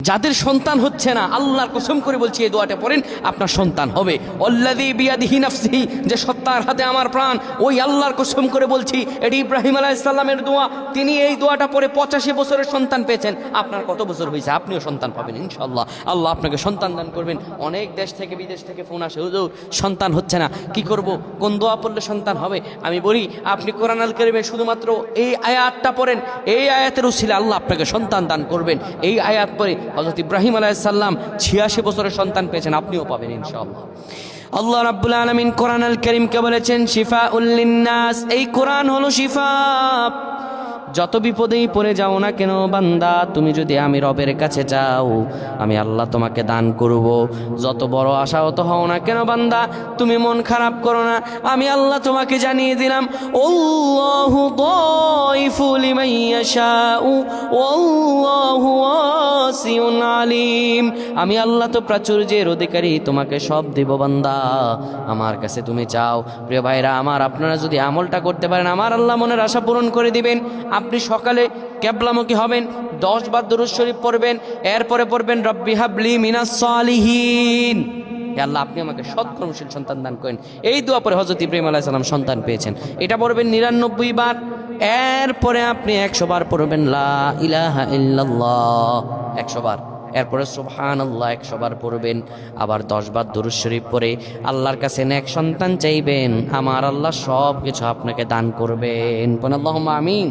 যাদের সন্তান হচ্ছে না, আল্লাহর কসম করে বলছি এই দোয়াটা পড়েন, আপনার সন্তান হবে। আল্লাযী বিয়াদিহি নাফসি, যে সত্তার হাতে আমার প্রাণ, ওই আল্লাহর কসম করে বলছি এটি ইব্রাহিম আলাইহিস সালামের দোয়া। তিনি এই দোয়াটা পড়ে 85 বছরের সন্তান পেয়েছেন। আপনার কত বছর হয়েছে? আপনিও সন্তান পাবেন ইনশাআল্লাহ। আল্লাহ আপনাকে সন্তান দান করবেন। অনেক দেশ থেকে বিদেশ থেকে ফোন আসে, হুজুর সন্তান হচ্ছে না, কি করব, কোন দোয়া পড়লে সন্তান হবে? আমি বলি আপনি কোরআন আল কারীমে শুধুমাত্র এই আয়াতটা পড়েন, এই আয়াতের উসিলায় আল্লাহ আপনাকে সন্তান দান করবেন। এই আয়াত পড়ে হযরত ইব্রাহিম আলাইহিস সালাম 86 বছরের সন্তান পেয়েছেন, আপনিও পাবেন ইনশাআল্লাহ। আল্লাহ রাব্বুল আলামিন কোরআন আল কারীমকে বলেছেন শিফাউল লিন্নাস, এই কোরআন হলো শিফা। যত বিপদেই পড়ে যাও না কেন বান্দা, তুমি যদি আমি রবের কাছে যাও, আমি আল্লাহ তোমাকে দান করব। যত বড় আশাহত হও না কেন বান্দা, তুমি মন খারাপ করো না, আমি আল্লাহ তোমাকে জানিয়ে দিলাম আল্লাহু দাইফু লিমান ইয়াশাউ ওয়াল্লাহু ওয়াসিউন আলিম। আমি আল্লাহ তো প্রাচুর্যের অধিকারী, তোমাকে সব দেব বান্দা, আমার কাছে তুমি চাও। প্রিয় ভাইরা আমার, আপনারা যদি আমলটা করতে পারেন, আমার আল্লাহ মনের আশা পূরণ করে দিবেন। আপনি সকালে কিবলামুখী হবেন, 10 বার দুরূদ শরীফ পড়বেন, এরপরে পড়বেন রব্বি হাবলি মিনাস সালিহিন, হে আল্লাহ আপনি আমাকে সৎকর্মশীল সন্তান দান করেন। এই দোয়া পরে হযরত ইব্রাহিম আলাইহিস সালাম সন্তান পেয়েছেন। এটা পড়বেন 99 বার। এরপরে আপনি 100 বার পড়বেন লা ইলাহা ইল্লাল্লাহ 100 বার। এরপরে সুবহানাল্লাহ 100 বার পড়বেন। আবার 10 বার দুরূদ শরীফ পড়ে আল্লাহর কাছে নেক সন্তান চাইবেন, আমার আল্লাহ সব কিছু আপনাকে দান করবেন। আল্লাহুম্মা আমিন।